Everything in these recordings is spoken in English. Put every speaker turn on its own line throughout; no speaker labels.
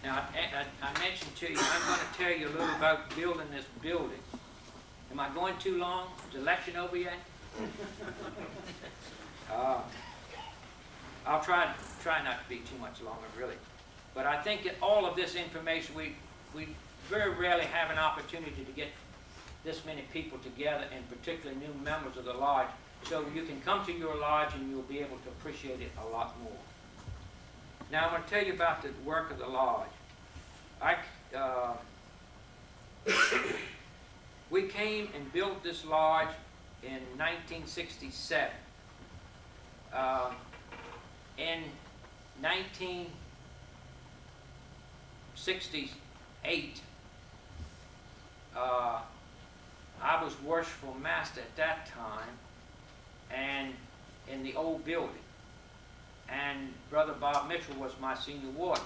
Now, I mentioned to you, I'm going to tell you a little about building this building. Am I going too long? Is the election over yet? I'll try not to be too much longer, really. But I think that all of this information, we very rarely have an opportunity to get this many people together, and particularly new members of the lodge, so you can come to your lodge and you'll be able to appreciate it a lot more. Now, I'm going to tell you about the work of the lodge. We came and built this lodge in 1967. In 1968, I was worshipful master at that time, and in the old building. And Brother Bob Mitchell was my senior warden.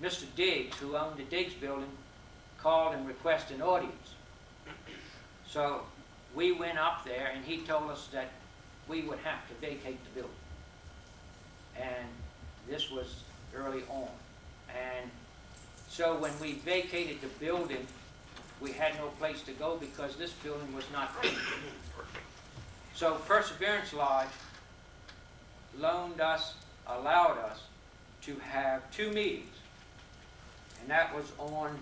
Mr. Diggs, who owned the Diggs building, called and requested an audience. So we went up there, and he told us that we would have to vacate the building. And this was early on. And so when we vacated the building, we had no place to go because this building was not finished. So Perseverance Lodge allowed us to have 2 meetings. And that was on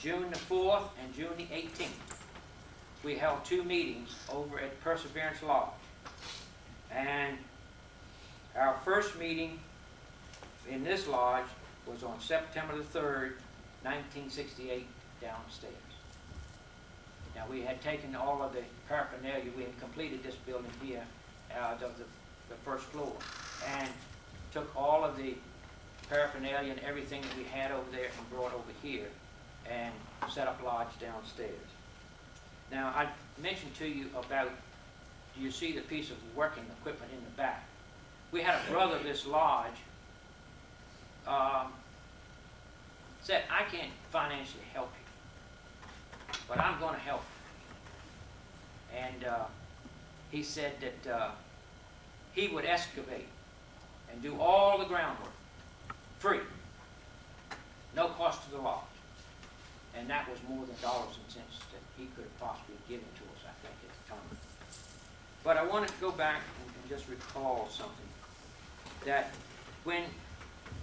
June the 4th and June the 18th. We held 2 meetings over at Perseverance Lodge. And our first meeting in this lodge was on September the 3rd, 1968, downstairs. Now, we had taken all of the paraphernalia. We had completed this building here out of the first floor, and took all of the paraphernalia and everything that we had over there and brought over here and set up lodge downstairs. Now, I mentioned to you about, do you see the piece of working equipment in the back? We had a brother of this lodge said, I can't financially help you, but I'm going to help you. And he said that he would excavate and do all the groundwork, free, no cost to the lodge. And that was more than dollars and cents that he could have possibly given to us, I think, at the time. But I wanted to go back and just recall something, that when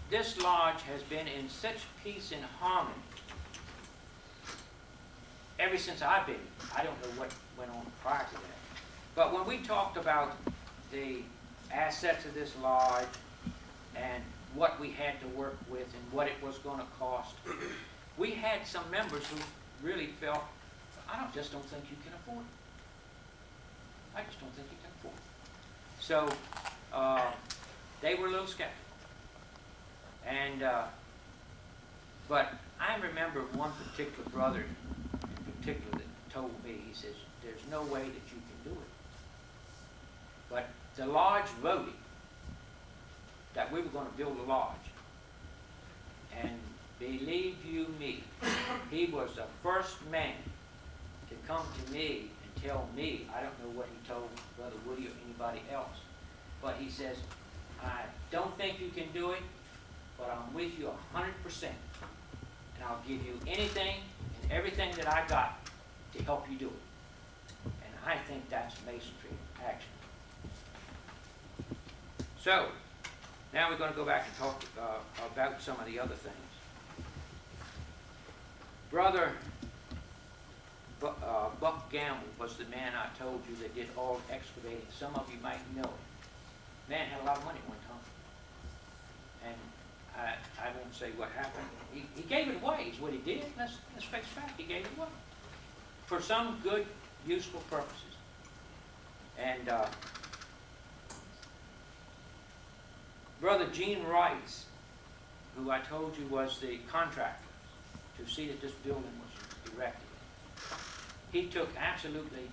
this lodge has been in such peace and harmony ever since I've been. I don't know what went on prior to that. But when we talked about the assets of this lodge and what we had to work with and what it was going to cost, we had some members who really felt, just don't think you can afford it. I just don't think you can afford it. So they were a little skeptical. And, but I remember one particular brother in particular that told me, he says, there's no way that you can do it. But the lodge voted that we were going to build a lodge. And believe you me, he was the first man to come to me and tell me, I don't know what he told Brother Woody or anybody else, but he says, I don't think you can do it, but I'm with you 100%, and I'll give you anything and everything that I got to help you do it. And I think that's masonry in action. So, now we're going to go back and talk about some of the other things. Brother Buck Gamble was the man I told you that did all the excavating. Some of you might know him. Man had a lot of money at one time. And I won't say what happened. He gave it away is what he did. Let's face fact, he gave it away. For some good, useful purposes. And Brother Gene Rice, who I told you was the contractor to see that this building was erected, he took absolutely,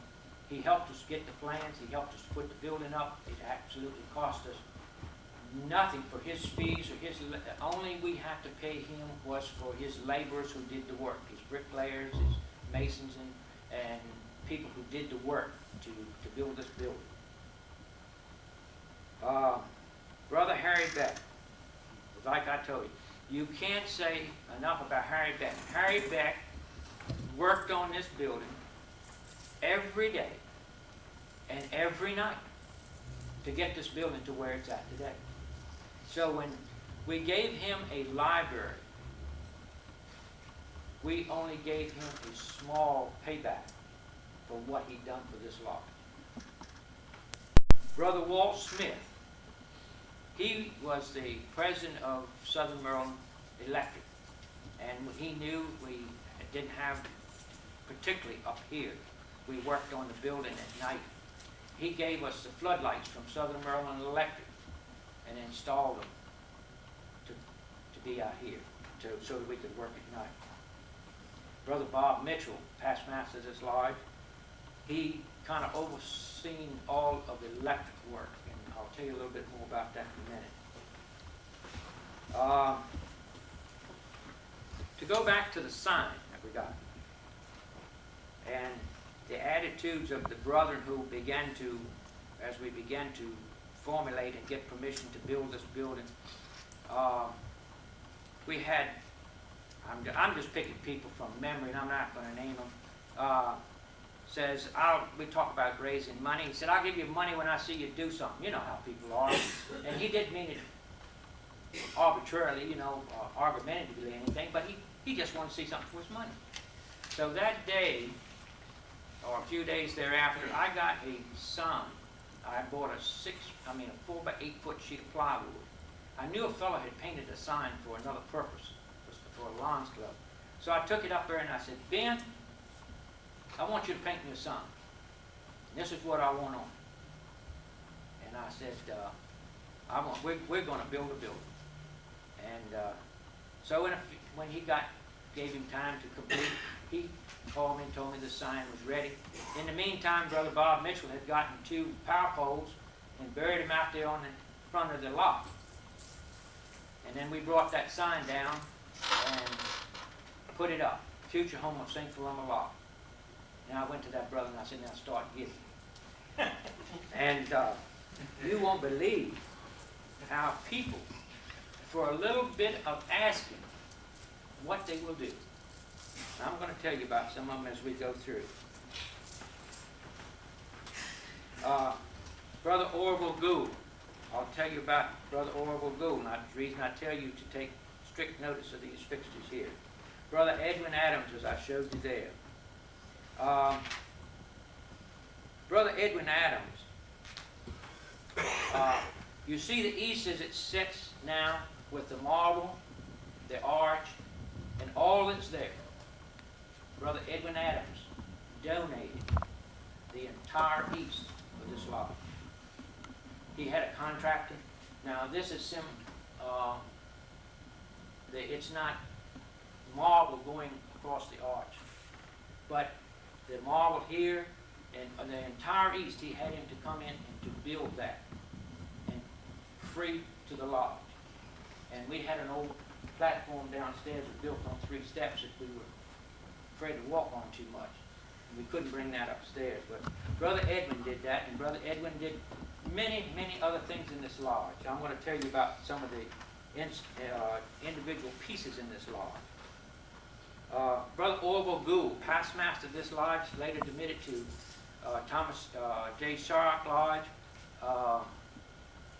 he helped us get the plans, he helped us put the building up. It absolutely cost us nothing for his fees or his, only we have to pay him was for his laborers who did the work, his bricklayers, his masons, and people who did the work to build this building. Brother Harry Beck, like I told you, you can't say enough about Harry Beck. Harry Beck worked on this building every day and every night to get this building to where it's at today. So when we gave him a library, we only gave him a small payback for what he'd done for this lodge. Brother Walt Smith, he was the president of Southern Maryland Electric, and he knew we didn't have, particularly up here, we worked on the building at night. He gave us the floodlights from Southern Maryland Electric and installed them to be out here so that we could work at night. Brother Bob Mitchell, past master of this lodge, he kind of overseen all of the electric work, and I'll tell you a little bit more about that in a minute. To go back to the sign that we got, and the attitudes of the brethren who began to, as we began to formulate and get permission to build this building, we had, I'm just picking people from memory, and I'm not going to name them, says, we talk about raising money. He said, I'll give you money when I see you do something. You know how people are. And he didn't mean it arbitrarily, you know, argumentatively or anything, but he just wanted to see something for his money. So that day, or a few days thereafter, I got a sign. I bought a 4 by 8 foot sheet of plywood. I knew a fellow had painted a sign for another purpose, for a Lions Club. So I took it up there and I said, Ben, I want you to paint me a sign. And this is what I want on. And I said, we're going to build a building. And so when he gave him time to complete, he called me and told me the sign was ready. In the meantime, Brother Bob Mitchell had gotten 2 power poles and buried them out there on the front of the lot. And then we brought that sign down and put it up, Future Home of St Columba Lot. And I went to that brother and I said, now start giving. And you won't believe how people, for a little bit of asking, what they will do. And I'm going to tell you about some of them as we go through. Brother Orville Gould. I'll tell you about Brother Orville Gould. And the reason I tell you to take strict notice of these fixtures here. Brother Edwin Adams, as I showed you there. Brother Edwin Adams, you see the east as it sits now with the marble, the arch, and all that's there. Brother Edwin Adams donated the entire east of this lodge. He had a contractor. Now this is it's not marble going across the arch, but the marble here and the entire east, he had him to come in and to build that and free to the lodge. And we had an old platform downstairs built on 3 steps that we were afraid to walk on too much. And we couldn't bring that upstairs. But Brother Edwin did that, and Brother Edwin did many, many other things in this lodge. I'm going to tell you about some of the individual pieces in this lodge. Brother Orville Gould, past master of this lodge, later demitted to Thomas J. Sharrock Lodge,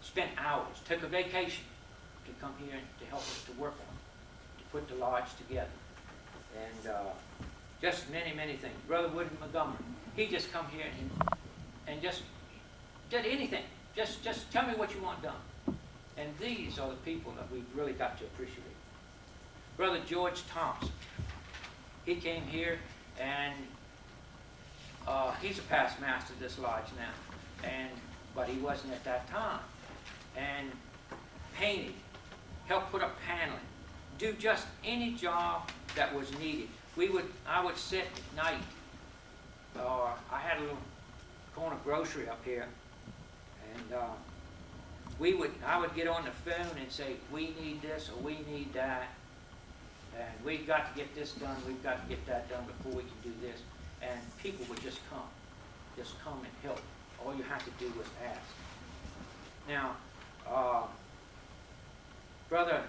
spent hours, took a vacation to come here to help us to work on it, to put the lodge together. And just many, many things. Brother Woodard Montgomery, he just come here and just did anything. Just tell me what you want done. And these are the people that we've really got to appreciate. Brother George Thompson, he came here and he's a past master of this lodge now, but he wasn't at that time. And painted, helped put up paneling, do just any job that was needed. I would sit at night, or I had a little corner grocery up here, and I would get on the phone and say, we need this or we need that, and we've got to get this done, we've got to get that done before we can do this. And people would just come and help. All you have to do was ask. Now, Brother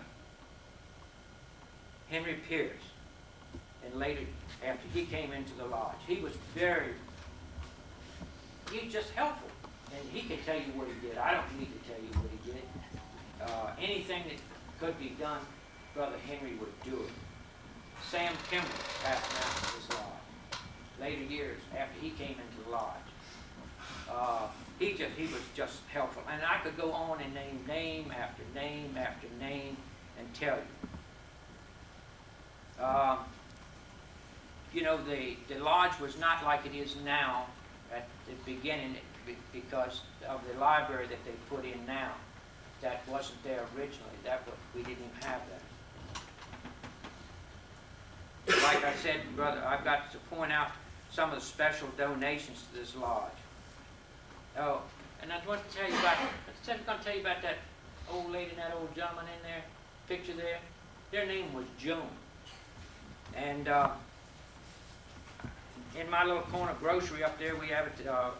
Henry Pierce, and later, after he came into the lodge, he was just helpful. And he could tell you what he did. I don't need to tell you what he did. Anything that could be done, Brother Henry would do it. Sam Kimball passed out of this lodge. Later years, after he came into the lodge, he was just helpful. And I could go on and name name after name after name and tell you. You know, the lodge was not like it is now at the beginning because of the library that they put in now. That wasn't there originally. We didn't even have that. Like I said, brother, I've got to point out some of the special donations to this lodge. Oh, and I want to tell you about. I'm going to tell you about that old lady and that old gentleman in there. Picture there. Their name was Joan. And in my little corner grocery up there, we have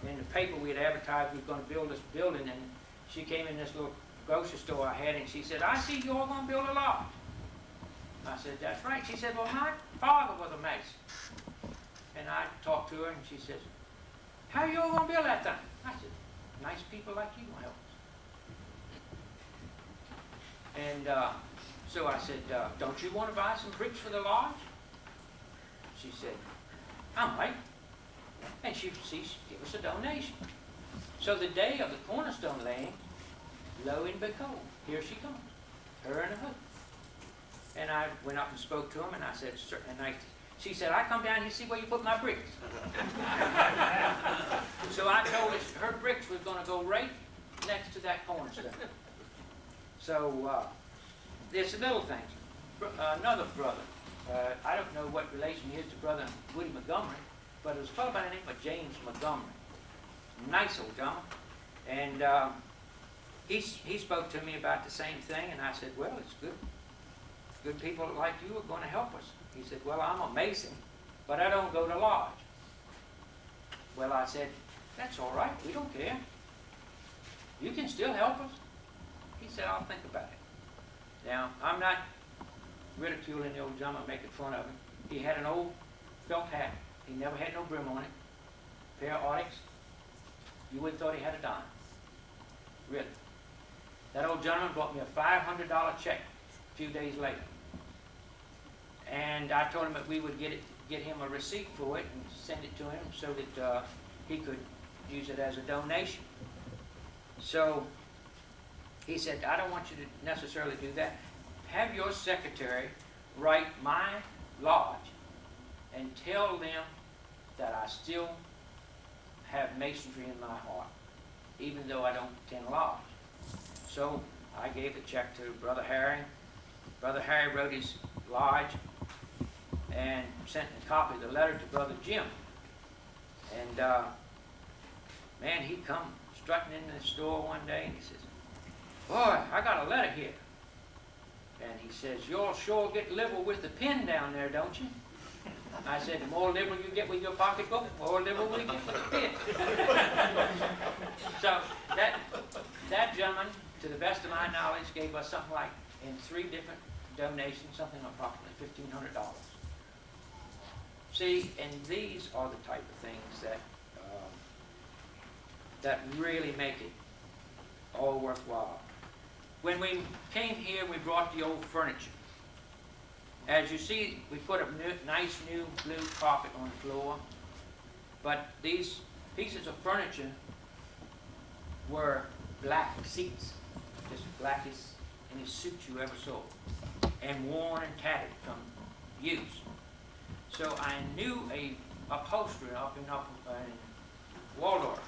in the paper we had advertised we were going to build this building, and she came in this little grocery store I had, and she said, "I see you all going to build a lodge." I said, "That's right." She said, "Well, my father was a mason." And I talked to her, and she says, "How are you all going to build that thing?" I said, "Nice people like you will help us." And so I said, "Don't you want to buy some bricks for the lodge?" She said, "I might." And she gave us a donation. So the day of the cornerstone laying, lo and behold, here she comes, her and her husband. And I went up and spoke to him, and I said, "Sir," and she said, "I come down here to see where you put my bricks." So I told her bricks was going to go right next to that cornerstone. So there's little things. Another brother, I don't know what relation he is to Brother Woody Montgomery, but it was a fellow by the name of James Montgomery. Nice old gentleman. And he spoke to me about the same thing, and I said, "Well, it's good. Good people like you are going to help us." He said, "Well, I'm a mason, but I don't go to lodge." Well, I said, "That's all right. We don't care. You can still help us." He said, "I'll think about it." Now, I'm not ridiculing the old gentleman, making fun of him. He had an old felt hat. He never had no brim on it. Pair of Arctics. You would have thought he had a dime. Really. That old gentleman brought me a $500 check a few days later. And I told him that we would get him a receipt for it and send it to him so that he could use it as a donation. So he said, "I don't want you to necessarily do that. Have your secretary write my lodge and tell them that I still have masonry in my heart, even though I don't attend lodge." So I gave the check to Brother Harry. Brother Harry wrote his lodge and sent a copy of the letter to Brother Jim. And man, he come strutting into the store one day, and he says, "Boy, I got a letter here." And he says, "You'll sure get liberal with the pen down there, don't you?" I said, "The more liberal you get with your pocketbook, the more liberal we get with the pen." So that gentleman, to the best of my knowledge, gave us something like, in 3 different donations, something approximately $1,500. See, and these are the type of things that really make it all worthwhile. When we came here, we brought the old furniture. As you see, we put a nice new blue carpet on the floor, but these pieces of furniture were black seats, just blackest any suit you ever saw, and worn and tattered from use. So I knew a upholsterer up in Waldorf,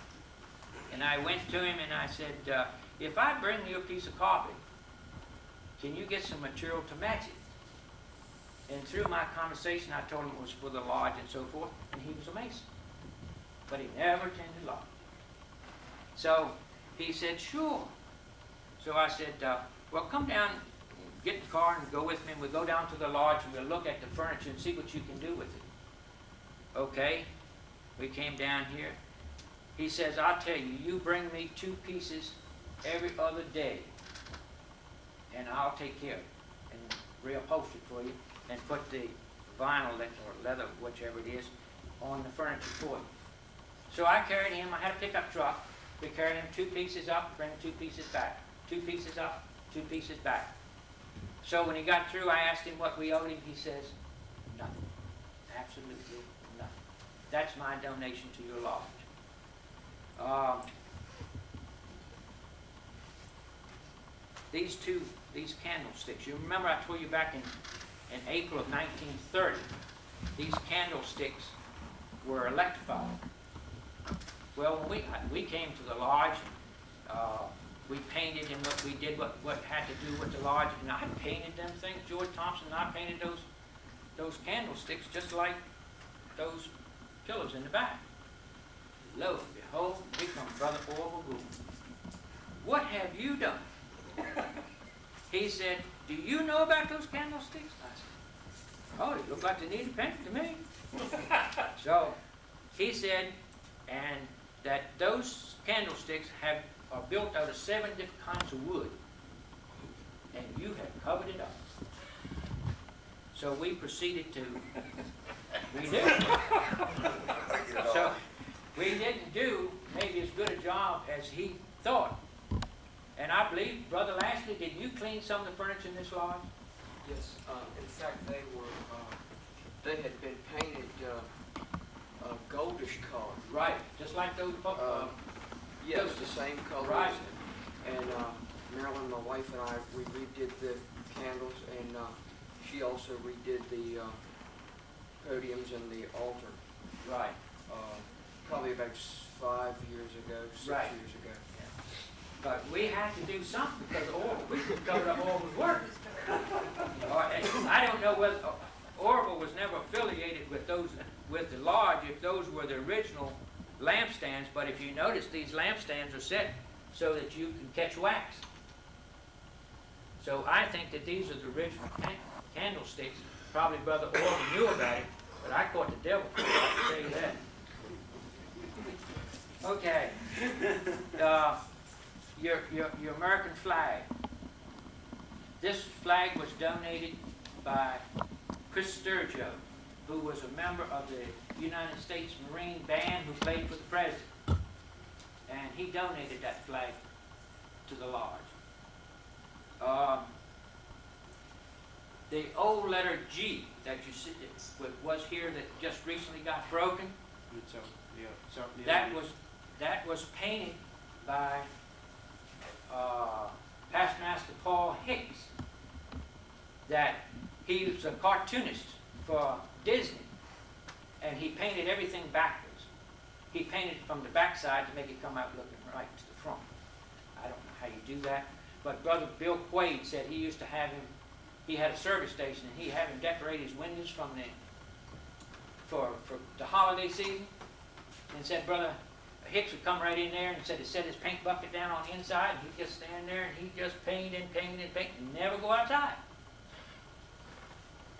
and I went to him and I said, "If I bring you a piece of carpet, can you get some material to match it?" And through my conversation, I told him it was for the lodge and so forth, and he was a mason. But he never attended lodge. So he said, "Sure." So I said, "Well, come down, get the car and go with me, and we'll go down to the lodge and we'll look at the furniture and see what you can do with it." Okay, we came down here. He says, "I'll tell you, you bring me 2 pieces every other day, and I'll take care of it and reupholster it for you and put the vinyl that, or leather, whichever it is, on the furniture for you. So I carried him. I had a pickup truck. We carried him 2 pieces up, bring 2 pieces back. 2 pieces up, 2 pieces back. So when he got through, I asked him what we owed him. He says, nothing. Absolutely nothing. That's my donation to your lodge. These candlesticks. You remember I told you back in April of 1930, these candlesticks were electrified. Well, when we came to the lodge, we painted, and what we did, what had to do with the lodge, and I painted them things. George Thompson and I painted those candlesticks just like those pillows in the back. Lo and behold, here comes Brother Orville Gould. What have you done? He said, do you know about those candlesticks? I said, oh, they look like they need paint to me. So he said, and that those candlesticks are built out of 7 different kinds of wood, and you have covered it up. So we proceeded to redo it. So we didn't do maybe as good a job as he thought. And I believe, Brother Lashley, did you clean some of the furniture in this lodge?
Yes. In fact, they had been painted goldish color.
Right, just like those.
Yes, the same color.
Right.
And Marilyn, my wife, and I, we redid the candles, and she also redid the podiums and the altar.
Right.
Probably about 5 years ago, 6
Right.
years ago.
But we had to do something because Orville, we covered up Orville's work. I don't know whether Orville was never affiliated with the lodge, if those were the original lampstands. But if you notice, these lampstands are set so that you can catch wax. So I think that these are the original candlesticks. Probably Brother Orville knew about it, but I caught the devil for it, I can tell you that. Okay. Your American flag. This flag was donated by Chris Sturgill, who was a member of the United States Marine Band who played for the President. And he donated that flag to the lodge. The old letter G that you see was here that just recently got broken. That was painted by Past Master Paul Hicks. That he was a cartoonist for Disney, and he painted everything backwards. He painted from the backside to make it come out looking right to the front. I don't know how you do that, but Brother Bill Quaid said he used to have him. He had a service station, and he had him decorate his windows for the holiday season. And said Brother Hicks would come right in there and said to set his paint bucket down on the inside, and he'd just stand there and he'd just paint and paint and paint and never go outside.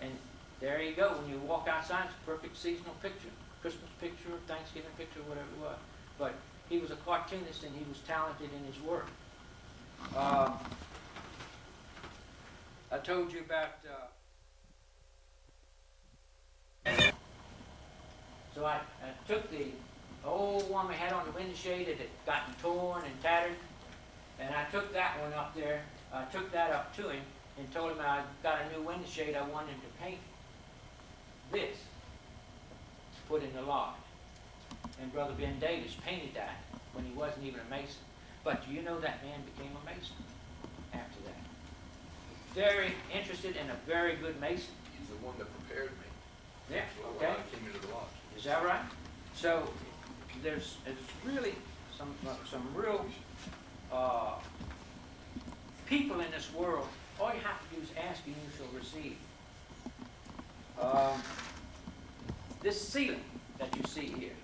And there you go. When you walk outside, it's a perfect seasonal picture. Christmas picture, Thanksgiving picture, whatever it was. But he was a cartoonist and he was talented in his work. I told you about... So I took the old one we had on the window shade that had gotten torn and tattered, and I took that one up there. I took that up to him and told him I got a new window shade I wanted him to paint this to put in the lodge. And Brother Ben Davis painted that when he wasn't even a Mason. But you know that man became a Mason after that. Very interested and a very good Mason.
He's the one that prepared me.
Yeah,
So
okay.
I came into the lodge.
Is that right? So there's really some real people in this world. All you have to do is ask and you shall receive. This ceiling that you see here,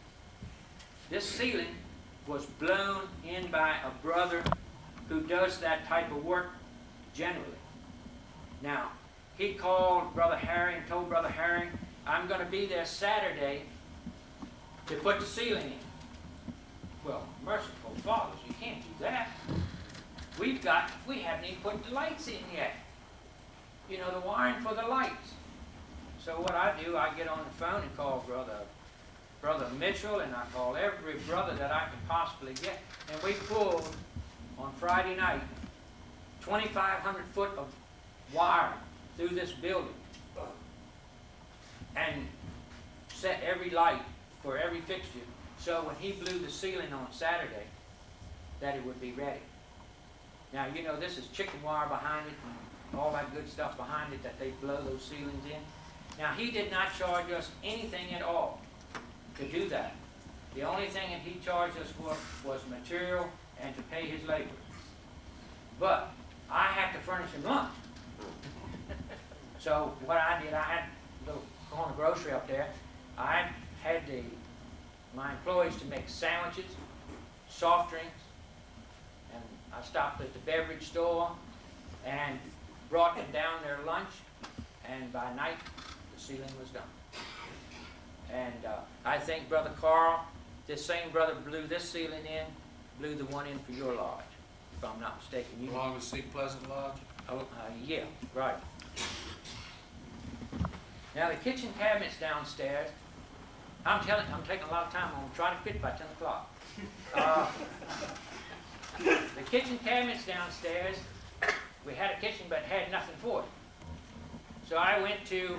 this ceiling was blown in by a brother who does that type of work generally. Now, he called Brother Harry and told Brother Harry, I'm going to be there Saturday to put the ceiling in. Well, merciful fathers, you can't do that. we haven't even put the lights in yet. You know, the wiring for the lights. So what I do, I get on the phone and call Brother Mitchell, and I call every brother that I can possibly get. And we pulled, on Friday night, 2,500 foot of wire through this building. And set every light for every fixture, so when he blew the ceiling on Saturday, that it would be ready. Now, you know, this is chicken wire behind it and all that good stuff behind it that they blow those ceilings in. Now, he did not charge us anything at all to do that. The only thing that he charged us for was material and to pay his labor. But I had to furnish him lunch. So what I did, I had a little corner grocery up there. I had my employees to make sandwiches, soft drinks, and I stopped at the beverage store and brought them down their lunch, and by night the ceiling was done. And I think Brother Carl, this same brother blew this ceiling in, blew the one in for your lodge, if I'm not mistaken. You
Along with Seek Pleasant Lodge?
Oh, yeah, right. Now the kitchen cabinets downstairs, I'm taking a lot of time. I'm going to try to quit by 10 o'clock. The kitchen cabinets downstairs, we had a kitchen but had nothing for it. So I went to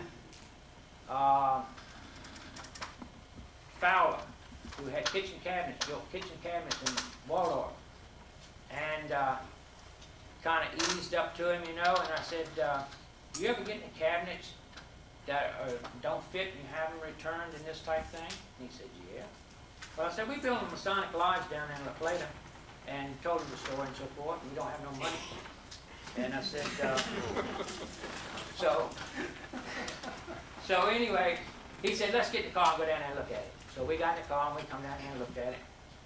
Fowler, who had kitchen cabinets, built kitchen cabinets in Waldorf. And kind of eased up to him, you know, and I said, you ever get any cabinets that don't fit and you have them returned and this type thing? And he said, yeah. Well, I said, we built a Masonic Lodge down in La Plata, and told him the story and so forth, and we don't have no money. And I said, so anyway, he said, let's get in the car and go down there and look at it. So we got in the car and we come down there and looked at it.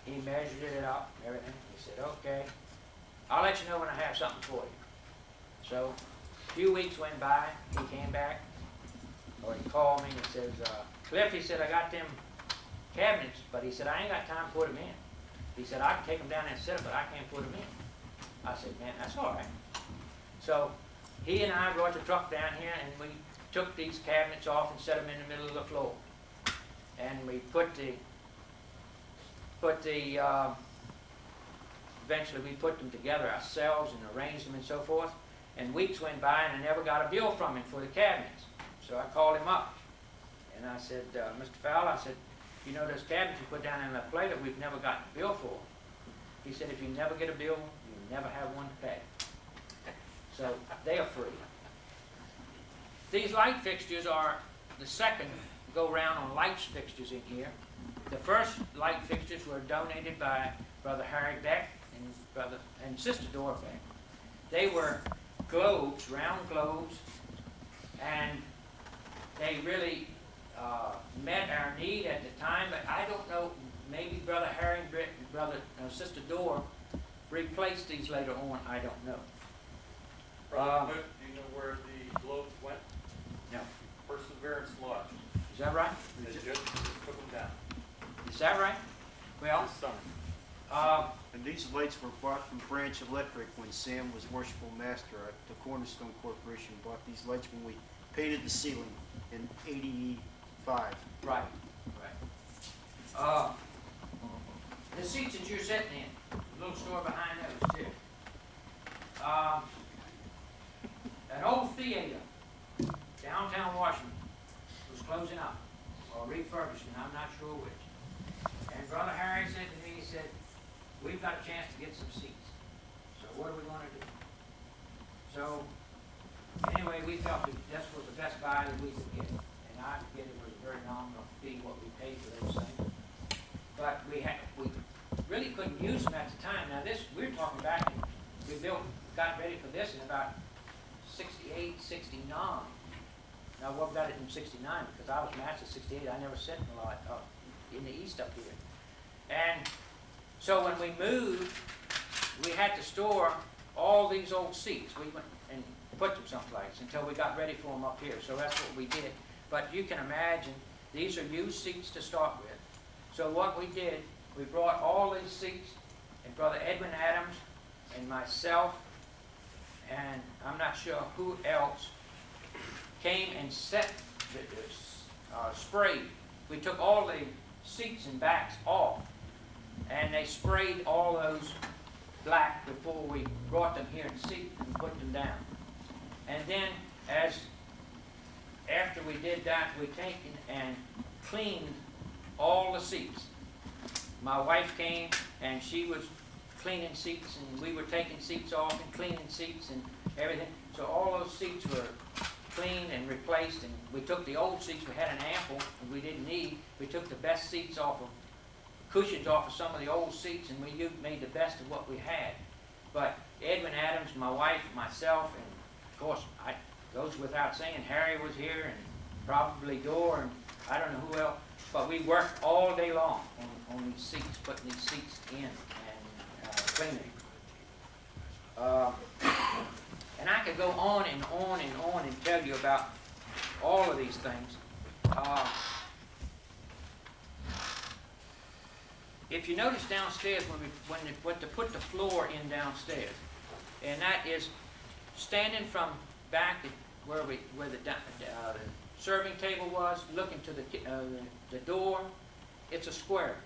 He measured it up, everything. He said, okay, I'll let you know when I have something for you. So a few weeks went by, he came back, or he called me and he says, Cliff, he said, I got them cabinets, but he said, I ain't got time to put them in. He said, I can take them down there and set them, but I can't put them in. I said, man, that's all right. So he and I brought the truck down here and we took these cabinets off and set them in the middle of the floor. And we eventually we put them together ourselves and arranged them and so forth. And weeks went by and I never got a bill from him for the cabinets. So I called him up and I said, Mr. Fowler, I said, you know those cabinets you put down in La Plata, we've never got a bill for. He said, if you never get a bill, you never have one to pay. So they are free. These light fixtures are the second go-round on lights fixtures in here. The first light fixtures were donated by Brother Harry Beck and Sister Dora Beck. They were globes, round globes, and they really met our need at the time, but I don't know, maybe Brother Harry and Sister Dora replaced these later on, I don't know.
Brother Cliff, do you know where the globes went?
No.
Perseverance Lodge.
Is that right?
They just took them down
Is that right? Well,
this summer.
And these lights were bought from Branch Electric when Sam was worshipful master at the Cornerstone Corporation. Bought these lights when we painted the ceiling in '85.
right, right. The seats that you're sitting in, the little store behind those too. An old theater, downtown Washington, was closing up or refurbishing, I'm not sure which. And Brother Harry said to me, he said, we've got a chance to get some seats. So what are we going to do? So anyway, we felt that this was the best buy that we could get. And I forget it was a very nominal fee what we paid for those things. But we really couldn't use them at the time. Now this, we're talking back, we got ready for this in about 68, 69. Now what got it in 69? Because I was master 68, I never sat in a lot in the east up here. And so when we moved, we had to store all these old seats. We went and put them someplace until we got ready for them up here. So that's what we did. But you can imagine, these are used seats to start with. So what we did, we brought all these seats, and Brother Edwin Adams and myself, and I'm not sure who else, came and sprayed. We took all the seats and backs off, and they sprayed all those black before we brought them here and seated and put them down. And then, after we did that, we taken and cleaned all the seats. My wife came and she was cleaning seats, and we were taking seats off and cleaning seats and everything. So all those seats were cleaned and replaced, and we took the old seats we had an ample and we didn't need. We took the best seats off of, cushions off of some of the old seats, and we made the best of what we had. But Edwin Adams, my wife, myself, and of course, goes without saying, Harry was here, and probably Dore, and I don't know who else. But we worked all day long on these seats, putting these seats in and cleaning. And I could go on and on and on and tell you about all of these things. If you notice downstairs, when they put the floor in downstairs, and that is standing from back at where the serving table was, looking to the door, it's a square.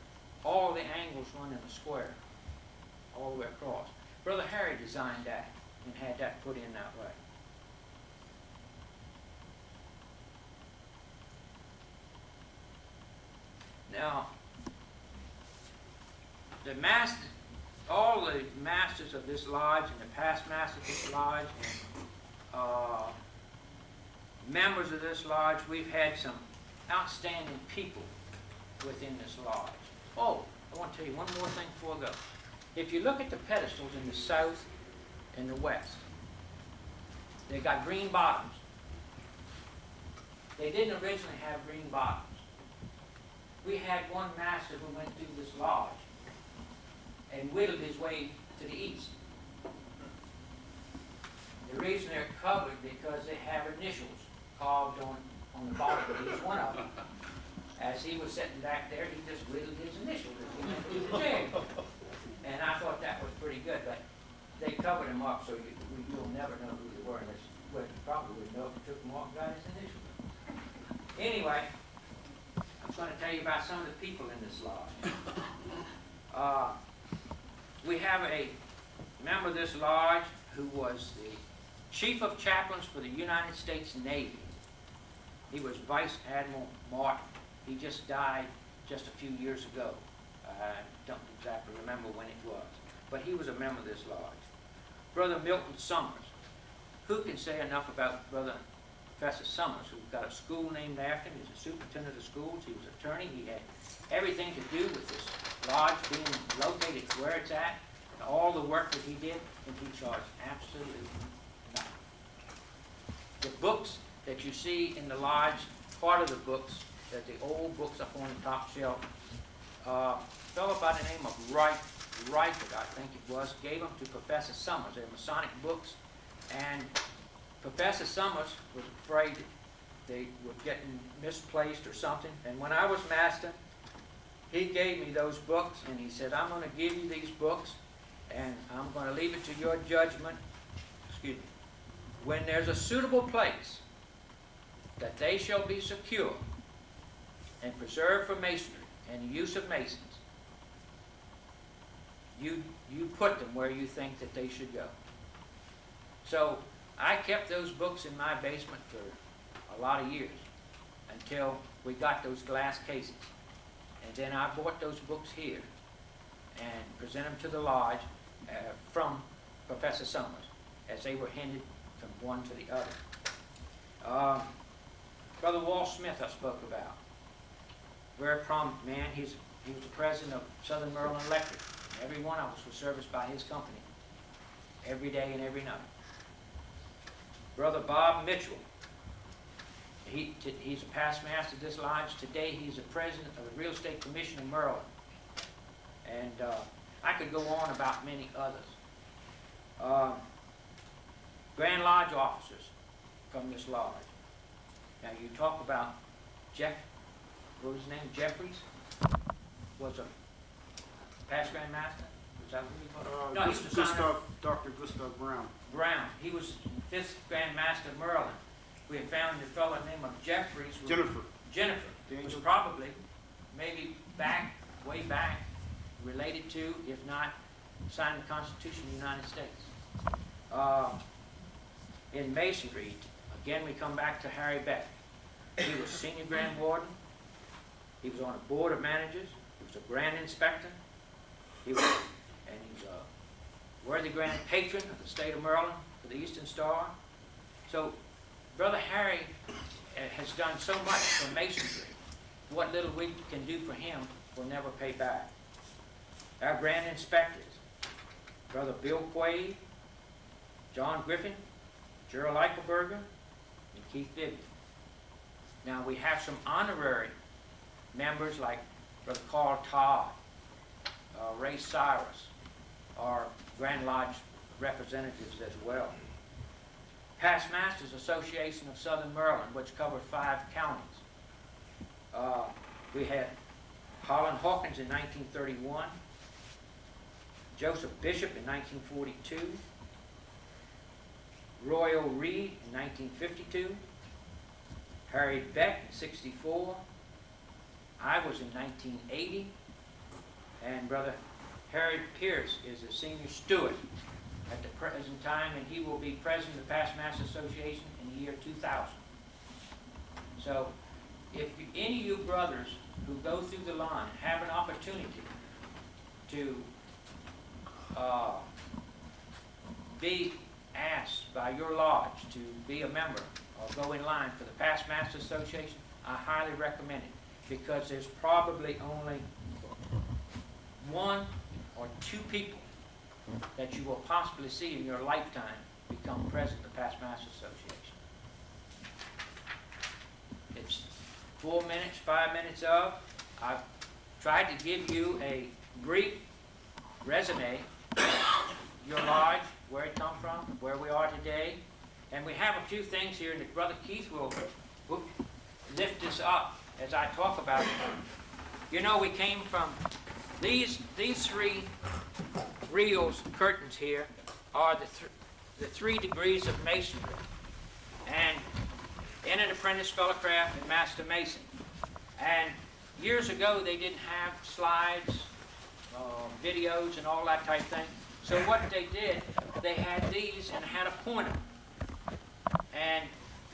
All the angles run in a square, all the way across. Brother Harry designed that and had that put in that way. Now, all the masters of this lodge and the past masters of this lodge and members of this lodge, we've had some outstanding people within this lodge. Oh, I want to tell you one more thing before I go. If you look at the pedestals in the south and the west, they got green bottoms. They didn't originally have green bottoms. We had one master who went through this lodge and whittled his way to the east. The reason they're covered because they have initials carved on the bottom of each one of them. As he was sitting back there, he just whittled his initials as he went through the jig. And I thought that was pretty good, but they covered him up so you'll never know who they were. Well, you probably would know if you took them off and got his initials. Anyway, I'm going to tell you about some of the people in this lodge. We have a member of this lodge who was the Chief of Chaplains for the United States Navy. He was Vice Admiral Martin. He just died just a few years ago. I don't exactly remember when it was. But he was a member of this lodge. Brother Milton Summers. Who can say enough about Brother Professor Summers, who got a school named after him? He's a superintendent of schools. He was an attorney. He had everything to do with this lodge being located where it's at, and all the work that he did, and he charged absolutely nothing. The books that you see in the lodge, part of the books, that the old books up on the top shelf, a fellow by the name of Reichert, I think it was, gave them to Professor Summers. They're Masonic books, and Professor Summers was afraid they were getting misplaced or something, and when I was master, he gave me those books, and he said, I'm going to give you these books, and I'm going to leave it to your judgment, excuse me, when there's a suitable place that they shall be secure and preserved for masonry and the use of masons, you put them where you think that they should go. So I kept those books in my basement for a lot of years until we got those glass cases. And then I bought those books here and presented them to the lodge from Professor Summers as they were handed from one to the other. Brother Walt Smith I spoke about. Very prominent man. He was the president of Southern Maryland Electric. Every one of us was serviced by his company every day and every night. Brother Bob Mitchell. He's a past master of this lodge. Today he's the president of the Real Estate Commission of Maryland. And I could go on about many others. Grand Lodge officers from this lodge. Now you talk about what was his name? Jeffries was a past Grand Master. Was that what he was? No, he was the son
Gustav,
of
Dr. Gustav Brown.
Brown. He was 5th Grand Master of Maryland. We had found a fellow named Jeffries.
Jennifer.
Jennifer was probably, maybe back, way back, related to, if not, signed the Constitution of the United States. In Masonry, again, we come back to Harry Beck. He was Senior Grand Warden. He was on a Board of Managers. He was a Grand Inspector. He was a worthy Grand Patron of the state of Maryland for the Eastern Star. So, Brother Harry has done so much for Masonry. What little we can do for him will never pay back. Our Grand Inspectors, Brother Bill Quaid, John Griffin, Gerald Eichelberger, and Keith Vivian. Now we have some honorary members like Brother Carl Todd, Ray Cyrus, our Grand Lodge representatives as well. Past Masters Association of Southern Maryland, which covered 5 counties. We had Holland Hawkins in 1931, Joseph Bishop in 1942, Roy O. Reed in 1952, Harry Beck in 64, I was in 1980, and Brother Harry Pierce is a senior steward at the present time, and he will be president of the Past Master Association in the year 2000. So, if any of you brothers who go through the line have an opportunity to be asked by your lodge to be a member or go in line for the Past Master Association, I highly recommend it, because there's probably only 1 or 2 people that you will possibly see in your lifetime become president of the Past Master Association. It's 4 minutes, 5 minutes of. I've tried to give you a brief resume, your lodge, where it come from, where we are today. And we have a few things here that Brother Keith will lift this up as I talk about it. You know, we came from these 3 reels, curtains here, are the 3 degrees of masonry. And Entered Apprentice, Fellowcraft, and Master Mason. And years ago, they didn't have slides, videos, and all that type thing. So what they did, they had these and had a pointer. And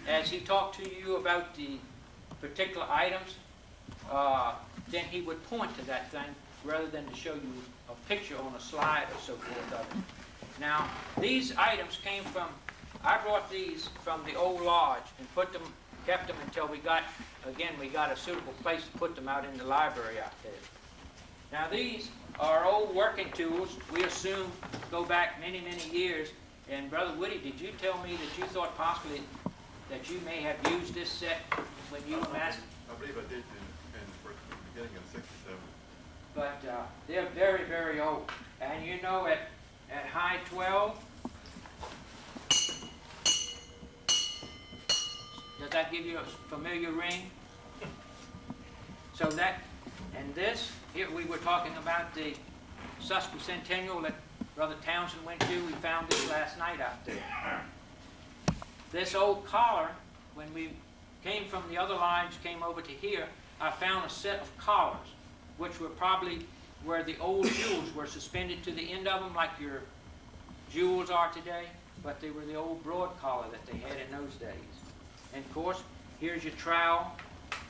as he talked to you about the particular items, then he would point to that thing rather than to show you a picture on a slide or so forth of it. Now, these items came from, I brought these from the old lodge and put them, kept them until we got a suitable place to put them out in the library out there. Now, these are old working tools. We assume go back many, many years. And Brother Woody, did you tell me that you thought possibly that you may have used this set when you were master?
I believe I did in the beginning of '67.
But they're very, very old. And you know, at high 12, does that give you a familiar ring? So that, and this, here we were talking about the sesquicentennial that Brother Townsend went to. We found this last night out there. This old collar, when we came from the other lodge, came over to here, I found a set of collars, which were probably where the old jewels were suspended to the end of them, like your jewels are today, but they were the old broad collar that they had in those days. And of course, here's your trowel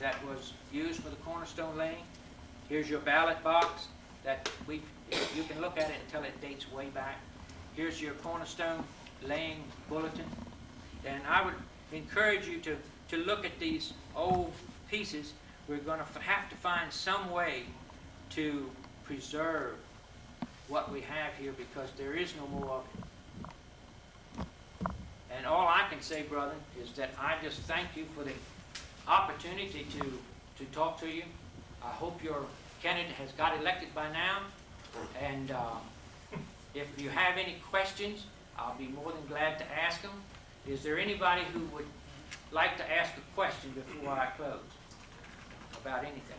that was used for the cornerstone laying. Here's your ballot box that you can look at it until it dates way back. Here's your cornerstone laying bulletin. And I would encourage you to look at these old pieces. We're going to have to find some way to preserve what we have here, because there is no more of it. And all I can say, brother, is that I just thank you for the opportunity to talk to you. I hope your candidate has got elected by now. And if you have any questions, I'll be more than glad to ask them. Is there anybody who would like to ask a question before I close about anything?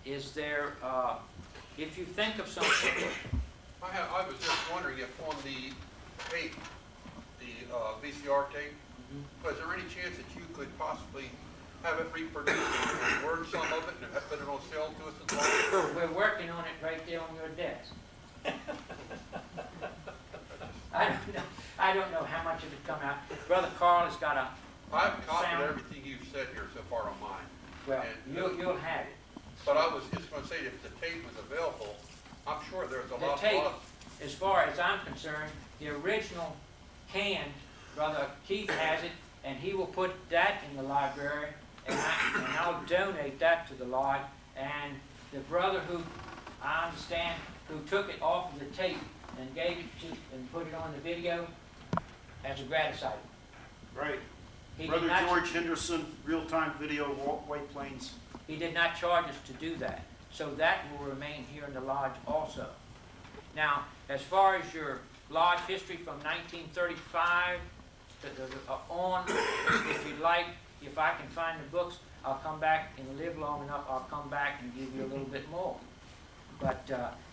is there, if you think of something,
I was just wondering if on the tape, the VCR tape, was there any chance that you could possibly have it reproduced and word some of it and put it on sale to us as well?
we're working on it right there on your desk. I don't know how much of it come out. Brother Carl has got a,
I've copied
Sound.
everything you've said here so far on mine.
well,
And,
you'll have it.
But I was just gonna say, if the tape was available, I'm sure there's a
The
lot
tape,
of,
as far as I'm concerned, the original can, Brother Keith has it, and he will put that in the library, and I'll donate that to the lodge. And the brother who, I understand, who took it off of the tape and gave it to, and put it on the video, as a gratis item.
Right.
He did
Brother
not-
George Henderson, real-time video, White Plains.
He did not charge us to do that, so that will remain here in the lodge also. Now, as far as your lodge history from 1935 on, if you'd like, if I can find the books, I'll come back and live long enough, I'll come back and give you a little bit more. But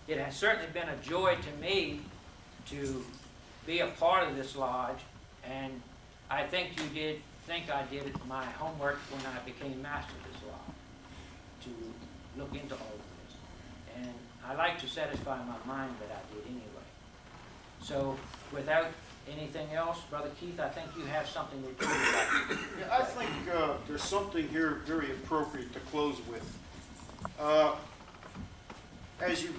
it has certainly been a joy to me to be a part of this lodge, and I think you did think I did my homework when I became master of this lodge, to look into all of this. And I like to satisfy my mind that I did anyway. So without anything else, Brother Keith, I think you have something that you would like.
Yeah, I think there's something here very appropriate to close with. As you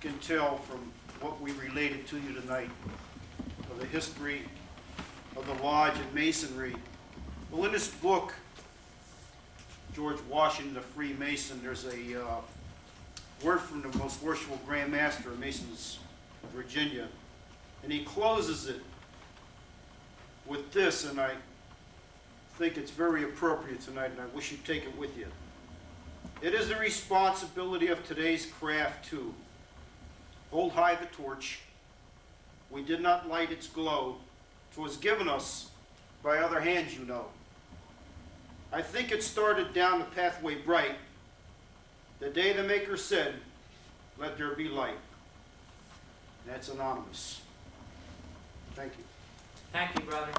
can tell from what we related to you tonight, of the history of the lodge and masonry, well, in this book, George Washington, the Freemason, there's a word from the most worshipful Grand Master of Masons of Virginia, and he closes it with this, and I think it's very appropriate tonight, and I wish you'd take it with you. It is the responsibility of today's craft to hold high the torch. We did not light its glow. 'Twas given us by other hands, you know. I think it started down the pathway bright, the day the Maker said, "Let there be light." That's anonymous. Thank you.
Thank you, brother.